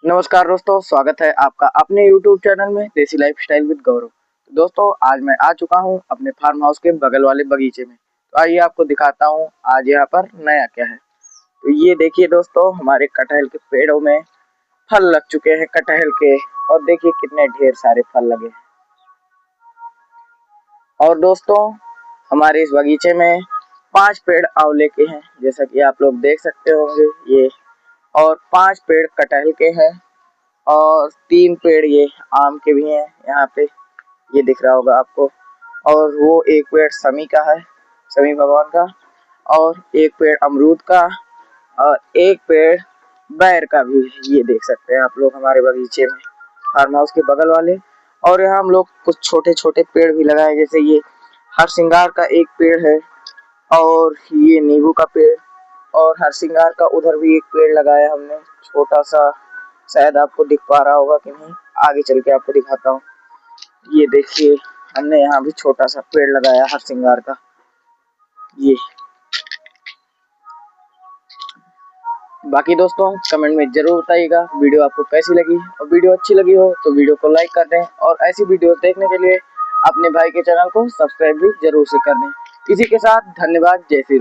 नमस्कार दोस्तों, स्वागत है आपका अपने YouTube चैनल में देसी लाइफस्टाइल विद गौरव। तो दोस्तों, आज मैं आ चुका हूं अपने फार्म हाउस के बगल वाले बगीचे में। तो आइए आपको दिखाता हूं आज यहां पर नया क्या है। तो ये देखिए दोस्तों, हमारे कटहल के पेड़ों में फल लग चुके हैं कटहल के। और देखिए कितने ढेर सारे फल लगे हैं। और दोस्तों, हमारे इस बगीचे में 5 पेड़ आंवले के हैं, जैसा कि आप लोग देख सकते होंगे ये। और 5 पेड़ कटहल के हैं और 3 पेड़ ये आम के भी हैं यहाँ पे, ये दिख रहा होगा आपको। और वो एक पेड़ समी का है, समी भगवान का। और एक पेड़ अमरूद का और एक पेड़ बैर का भी, ये देख सकते हैं आप लोग हमारे बगीचे में, फार्म हाउस के बगल वाले। और यहाँ हम लोग कुछ छोटे छोटे पेड़ भी लगाए, जैसे ये हरसिंगार का एक पेड़ है और ये नींबू का पेड़। और हरसिंगार का उधर भी एक पेड़ लगाया हमने, छोटा सा। शायद आपको दिख पा रहा होगा कि नहीं, आगे चल के आपको दिखाता हूँ। ये देखिए, हमने यहाँ भी छोटा सा पेड़ लगाया हरसिंगार का, ये। बाकी दोस्तों, कमेंट में जरूर बताइएगा वीडियो आपको कैसी लगी। और वीडियो अच्छी लगी हो तो वीडियो को लाइक कर दें, और ऐसी वीडियो देखने के लिए अपने भाई के चैनल को सब्सक्राइब भी जरूर से कर दें। इसी के साथ धन्यवाद, जय श्री राम।